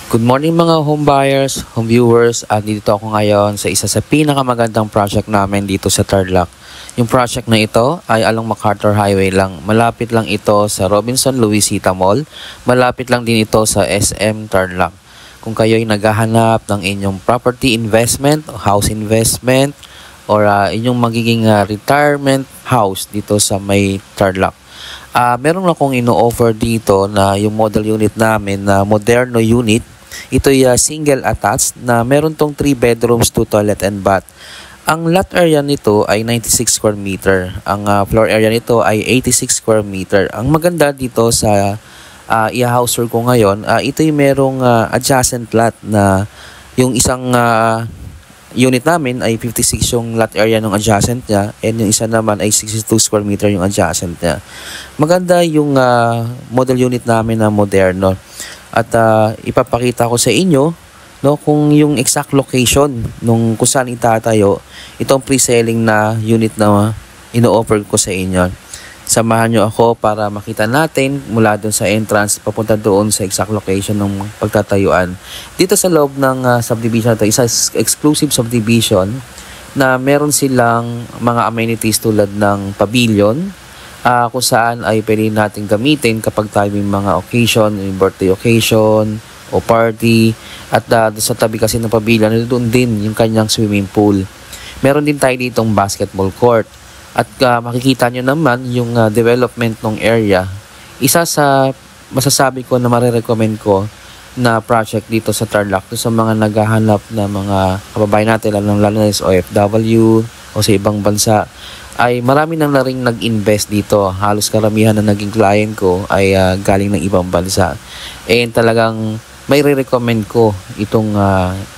Good morning mga home buyers, home viewers. Dito ako ngayon sa isa sa pinakamagandang project namin dito sa Tarlac. Yung project na ito ay along MacArthur Highway lang. Malapit lang ito sa Robinson Luisita Mall. Malapit lang din ito sa SM Tarlac. Kung kayo ay naghahanap ng inyong property investment, house investment, or inyong magiging retirement house dito sa may Tarlac. Meron akong ino-offer dito na yung model unit namin na Moderno unit. Ito ay single attached na meron tong 3 bedrooms, 2 toilet and bath. Ang lot area nito ay 96 square meter. Ang floor area nito ay 86 square meter. Ang maganda dito sa i-house tour ko ngayon, ito ay merong adjacent lot na yung isang unit namin ay 56 yung lot area ng adjacent niya, and yung isa naman ay 62 square meter yung adjacent niya. Maganda yung model unit namin na Moderno. At ipapakita ko sa inyo kung yung exact location kung saan itatayo itong pre-selling na unit na ino-offer ko sa inyo. Samahan nyo ako para makita natin mula doon sa entrance papunta doon sa exact location ng pagtatayuan. Dito sa loob ng subdivision ito, isa exclusive subdivision na meron silang mga amenities tulad ng pavilion, kung saan ay pwede natin gamitin kapag tayo may mga occasion, birthday occasion o party. At sa tabi kasi ng pavilion, doon din yung kanyang swimming pool. Meron din tayo ditong basketball court. At makikita nyo naman yung development ng area. Isa sa masasabi ko na marirecommend ko na project dito sa Tarlac, sa mga naghahanap na mga kababayan natin, lalo na sa OFW o sa ibang bansa, ay marami nang na rin nag-invest dito. Halos karamihan na naging client ko ay galing ng ibang bansa. And talagang may re-recommend ko itong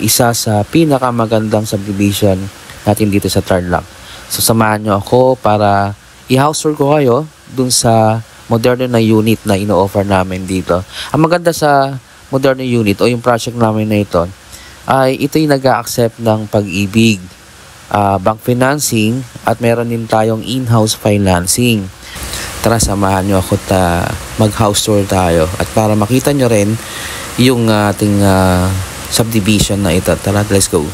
isa sa pinakamagandang subdivision natin dito sa Tarlac. So samahan nyo ako para i-house tour ko kayo dun sa Moderno na unit na ino-offer namin dito. Ang maganda sa Moderno unit o yung project namin na ito ay ito'y nag-a-accept ng Pag-ibig, bank financing, at meron din tayong in-house financing. Tara, samahan nyo ako mag-house tour tayo. At para makita nyo rin yung ating subdivision na ito. Tara, let's go.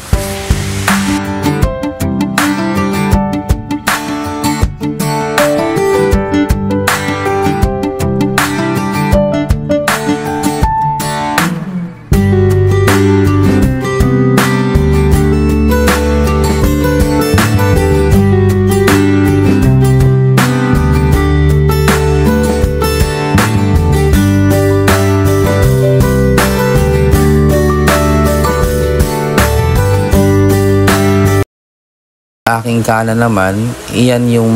Aking kanan naman, iyan yung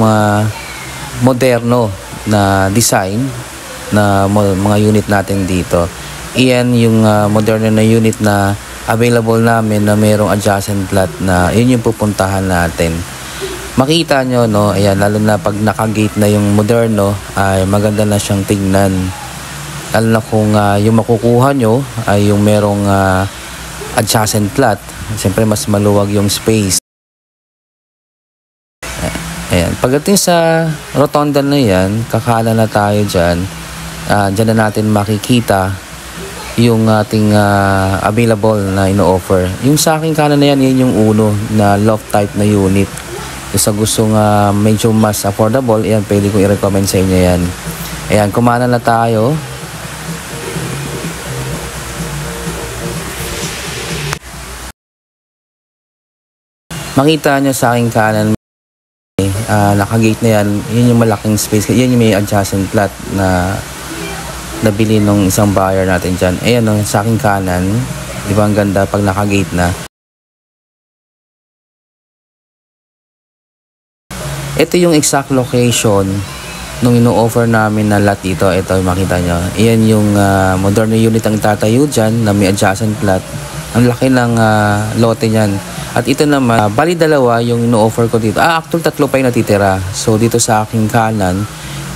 moderno na design na mga unit natin dito. Iyan yung moderno na unit na available namin na mayroong adjacent lot na yun yung pupuntahan natin. Makita nyo, ayan, lalo na pag naka-gate na yung moderno, ay maganda na siyang tingnan. Lalo na kung yung makukuha nyo ay yung merong adjacent lot, siyempre mas maluwag yung space. Ayan. Pagdating sa rotonda na yan, kakala na tayo dyan. Dyan na natin makikita yung ating available na ino-offer. Yung sa aking kanan na yan, yan yung uno na loft type na unit. Yung sa gustong medyo mas affordable, yan, pwede kong i-recommend sa inyo yan. Ayan, kumana na tayo. Makita nyo sa aking kanan, naka-gate na yan, yun yung malaking space, yan yung may adjacent lot na nabili ng isang buyer natin dyan. Ayan, sa aking kanan, di ba ang ganda pag naka-gate na. Ito yung exact location nung ino-offer namin na lot dito. Ito, makita nyo, ayan yung Moderno unit ang tatayo dyan na may adjacent lot. Ang laki ng lote nyan. At ito naman, bali dalawa yung ino-offer ko dito. Actual tatlo pa yung natitira. So dito sa aking kanan,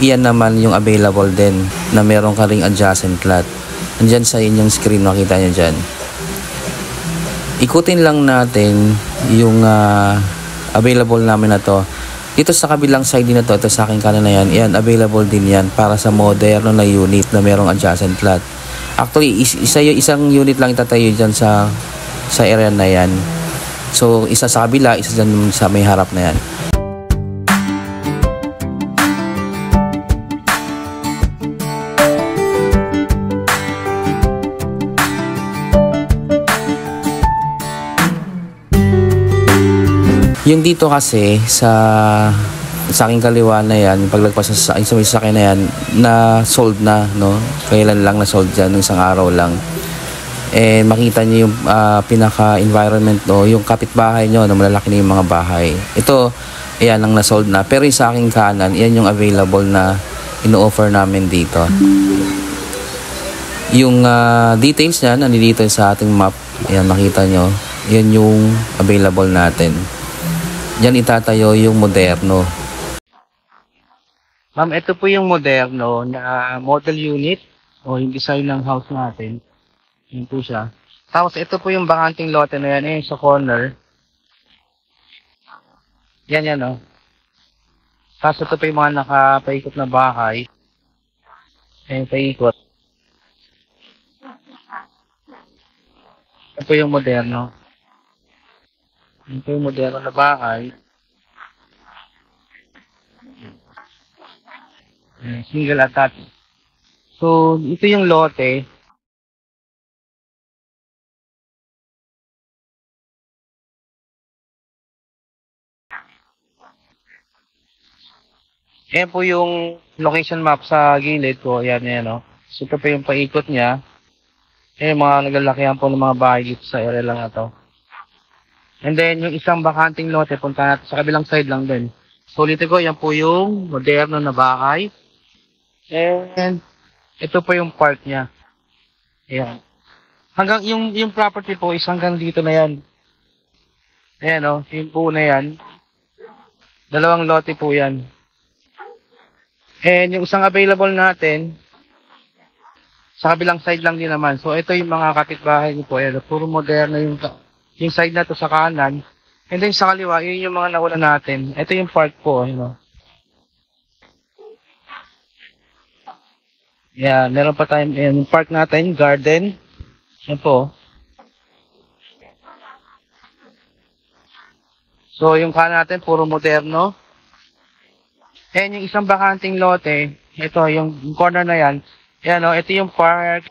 iyan naman yung available din na meron ka ring adjacent lot. Andyan sa inyong screen, makita nyo dyan. Ikutin lang natin yung available namin na to. Dito sa kabilang side din na to, ito sa aking kanan na yan, available din yan para sa Moderno na unit na merong adjacent lot. Actually, isang unit lang itatayo dyan sa area na yan. So, isa sa kabila, isa dyan sa may harap na yan. Yung dito kasi sa aking kaliwa na yan, paglagpas sa may sasakyan na yan, na sold na, no? Kailan lang na sold dyan, isang araw lang. And makita nyo yung pinaka-environment, no? Yung kapitbahay nyo, na malalaki na yung mga bahay. Ito, ayan ang na-sold na. Pero yung sa aking kanan, yan yung available na ino-offer namin dito. Yung details niyan, nandito sa ating map. Ayan, makita nyo. Yan yung available natin. Diyan itatayo yung moderno. Ma'am, ito po yung moderno na model unit o yung design ng house natin. Yun po siya. Tapos ito po yung bakanting lote na yan sa corner. Yan, no? Tapos ito po yung mga nakapaikot na bahay. Ayan, paikot. Ito po yung moderno. Ito yung moderno na bahay. Single attached. So, ito yung lote. Ayan po yung location map sa gilid ko. Ayan, no? So, ito po yung paikot niya. Ayan, mga nagalakihan po ng mga bahay dito sa area lang na to. And then, yung isang bakanting lote, punta natin sa kabilang side lang din. So, ulitin ko, yan po yung moderno na bahay. And, ito po yung park niya. Ayan. Hanggang, yung property po is hanggang dito na yan. Ayan, o. Yung po na yan. Dalawang lote po yan. And, yung isang available natin, sa kabilang side lang din naman. So, ito yung mga kapitbahay niyo po. Ayan, puro moderno yung side na to sa kanan. And then sa kaliwa, yun yung mga nauna natin. Ito yung park po, Yeah, meron pa tayong yung park natin, garden. Yan po. So, yung kanan natin, puro moderno. And yung isang bakanting lote, ito, yung corner na yan. Yan, ito yung park.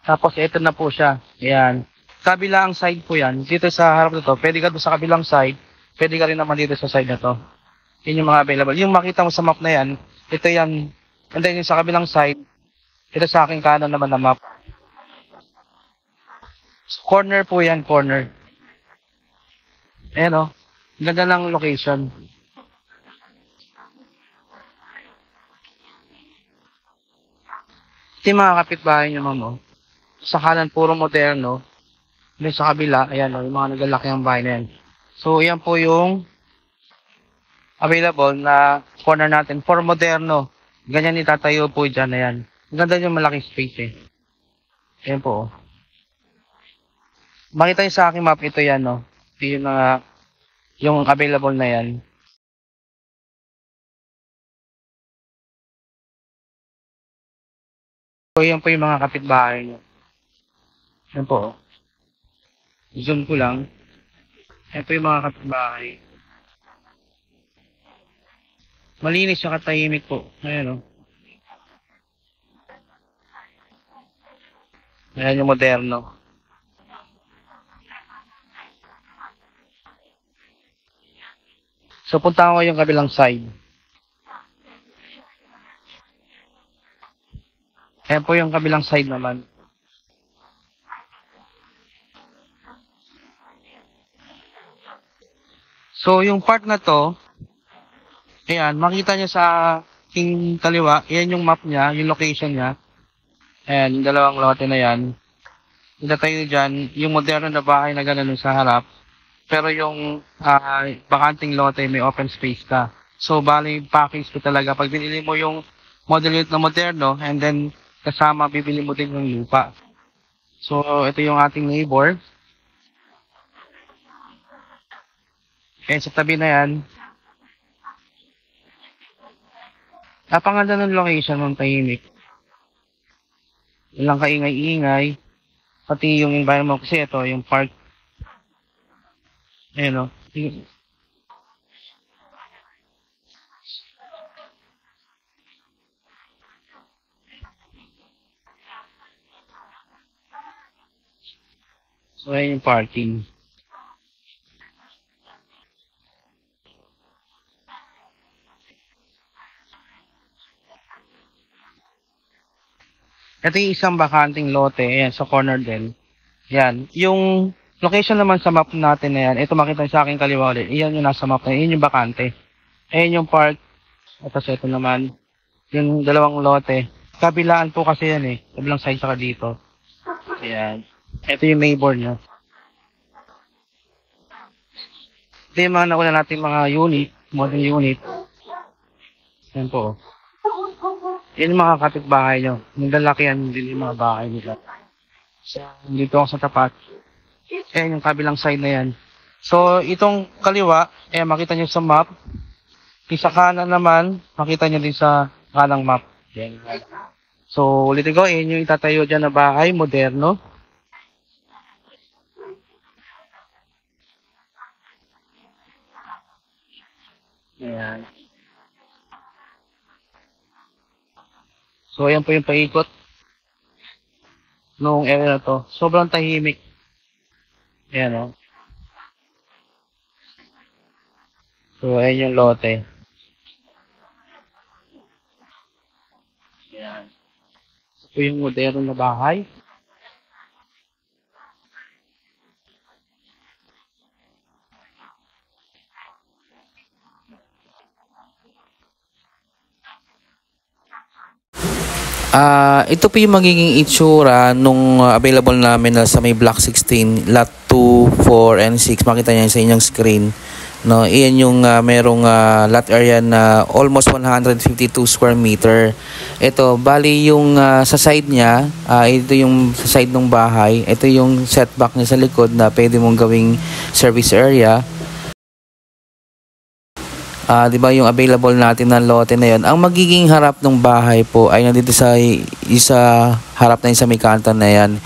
Tapos, ito na po siya. Yan. Kabilang side po yan. Dito sa harap na to, pwede ka doon sa kabilang side. Pwede ka rin naman dito sa side na to. Yun yung mga available. Yung makita mo sa map na yan, ito yan. And then yung sa kabilang side, ito sa aking kanan naman na map. So, corner po yan, corner. Ayan, ganda ng location. Ito yung mga kapitbahay nyo, ma'am, Sa kanan, puro moderno. Then sa kabila, ayan, yung mga nagalaki ang bahay na yan. So, yan po yung available na corner natin for moderno. Ganyan itatayo po dyan, ayan. Ang ganda yung malaking space, Ayan po, Makita nyo sa aking map, ito yan, Ito yung available na yan. So, yan po yung mga kapitbahay nyo. Yan po, Zoom ko lang. Ito yung mga kapitbahay. Malinis siya katahimik po. Ayan, Ayan yung moderno. So, punta ko yung kabilang side. Ayan po yung kabilang side naman. So, yung part na to, ayan, makita nyo sa aking kaliwa, ayan yung map niya, yung location niya. Ayan, yung dalawang lote na yan. Itatayo dyan, yung moderno na bahay na gano'n sa harap. Pero yung bakanting lote, may open space ka. So, bali, package ko talaga. Pag binili mo yung model unit na moderno, and then kasama, bibili mo din yung lupa. So, ito yung ating neighbor. Ayan, sa tabi na yan. Napakaganda ng location, ng tahimik. Walang kaingay-ingay. Pati yung environment kasi ito, yung park. Ayan o. So, ayan yung parking. Ito yung isang bakanting lote. Ayan, sa corner din. Yan. Yung location naman sa map natin na yan, ito makita sa aking kaliwa ulit. Iyan yung nasa map na yan. Iyan yung bakante. Ayan yung park. At ito naman, yung dalawang lote. Kabilaan po kasi yan eh. Kabilang side saka dito. Ayan. Ito yung neighbor niya. Ito yung mga nauna natin mga unit, modern unit. Ayan po. Yan yung mga kapitbahay nyo. Yung lalakihan din yung mga bahay nila. So, dito ako sa tapat. Ayan yung kabilang side na yan. So, itong kaliwa, makita nyo sa map. Yung sa kanan naman, makita nyo din sa kanang map. Ayan. So, ulitin ko, ayan yung itatayo dyan na bahay, moderno. Ayan. So, ayan po yung paikot noong area na to. Sobrang tahimik. Ayan o. So, ayan yung lote. Ayan. Ito yung moderno na bahay. Ito po yung magiging itsura nung available namin na sa may Block 16, Lot 2, 4, and 6. Makita niyo sa inyong screen. No, iyan yung merong lot area na almost 152 square meter. Ito, bali yung sa side niya, ito yung sa side ng bahay. Ito yung setback niya sa likod na pwede mong gawing service area. 'Di ba yung available natin na lote na 'yon. Ang magiging harap ng bahay po ay nandito sa isa harap na yun sa may kanto na 'yan.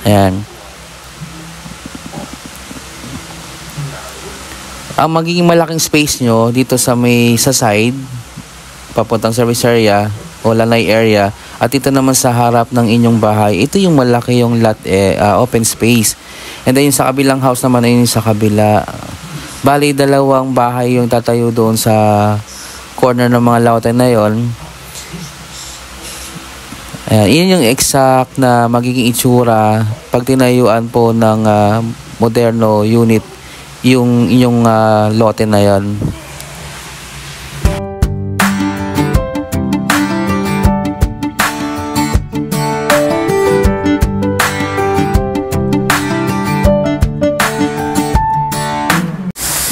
Ayan. Ang magiging malaking space nyo dito sa may sa side papuntang service area o lanay area at ito naman sa harap ng inyong bahay. Ito yung malaki yung lot open space. And then yung sa kabilang house naman ay yung sa kabila. Bali, dalawang bahay yung tatayo doon sa corner ng mga lote na yon. Ayan, yun yung exact na magiging itsura pag tinayuan po ng moderno unit yung inyong lote na yon.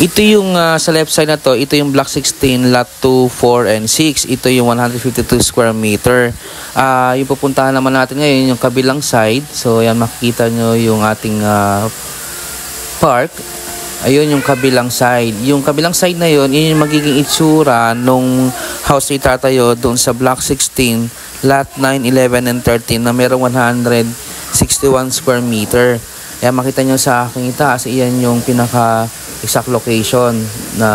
Ito yung sa left side na to, ito yung Block 16, Lot 2, 4, and 6. Ito yung 152 square meter. Yung pupuntahan naman natin ngayon, yung kabilang side. So, yan makikita nyo yung ating park. Ayun yung kabilang side. Yung kabilang side na yun, yun yung magiging itsura nung house na itatayo doon sa Block 16, Lot 9, 11, and 13 na merong 161 square meter. Kaya makita nyo sa aking itaas, iyan yung pinaka exact location na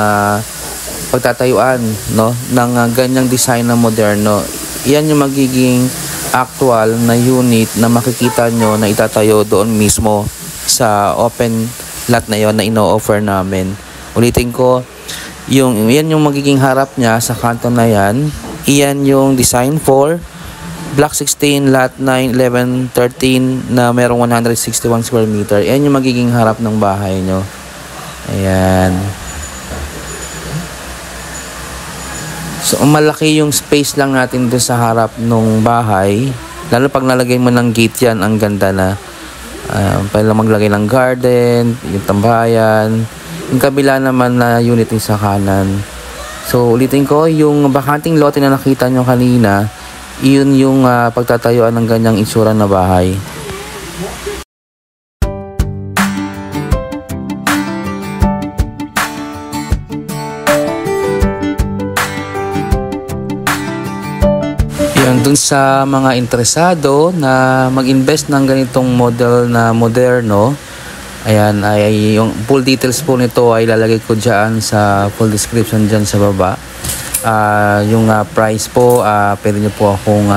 pagtatayuan no ng ganyang design na moderno. Iyan yung magiging actual na unit na makikita nyo na itatayo doon mismo sa open lot na yon na ino-offer namin. Ulitin ko, iyan yung magiging harap niya sa kanto na yan. Iyan yung design for Block 16, Lot 9, 11, 13 na merong 161 square meter. Iyan yung magiging harap ng bahay nyo. Ayan. So, malaki yung space lang natin doon sa harap ng bahay. Lalo pag nalagay mo ng gate yan, ang ganda na. Pwede lang maglagay ng garden, yung tambayan. Yung kabila naman na unit yung sa kanan. So, ulitin ko, yung bakanting lote na nakita nyo kanina, yun yung pagtatayuan ng ganyang itsura na bahay. Dun sa mga interesado na mag-invest ng ganitong model na moderno, ayan, ay yung full details po nito ay lalagay ko dyan sa full description dyan sa baba. Yung price po, pwede nyo po akong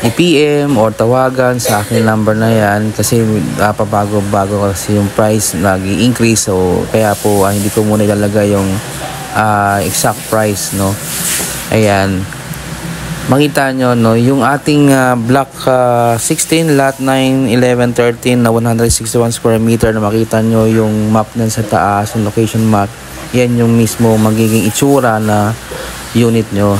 i-PM or tawagan sa aking number na yan kasi pabago-bago kasi yung price nag-i-increase, so kaya po hindi ko muna ilalagay yung exact price, no. Ayan, makita nyo, no, yung ating block 16 lot 9, 11, 13 na 161 square meter na makita nyo yung map nyan sa taas, yung location map, yan yung mismo magiging itsura na unit nyo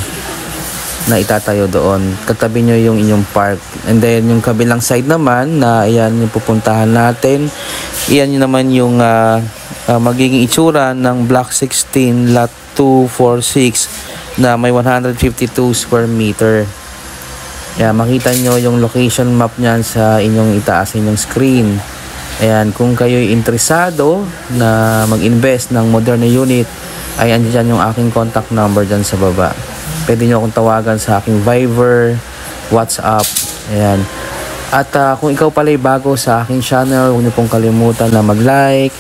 na itatayo doon. Katabi nyo yung inyong park, and then yung kabilang side naman na yan yung pupuntahan natin, yan naman yung magiging itsura ng block 16 lot 246 na may 152 square meter. Ayan, makita nyo yung location map nyan sa inyong itaas inyong screen. Ayan, kung kayo'y interesado na mag-invest ng modern unit, ay andyan yung aking contact number dyan sa baba. Pwede nyo akong tawagan sa aking Viber, WhatsApp. Ayan. At kung ikaw pala'y bago sa aking channel, huwag nyo pong kalimutan na mag-like,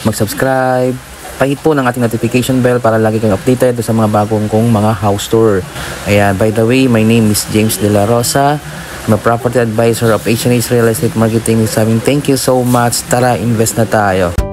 mag-subscribe, pahit po ng ating notification bell para lagi kang updated sa mga bagong kong mga house tour. Ayan, by the way, my name is James De La Rosa. I'm a property advisor of H&H Real Estate Marketing. Sabing thank you so much. Tara, invest na tayo.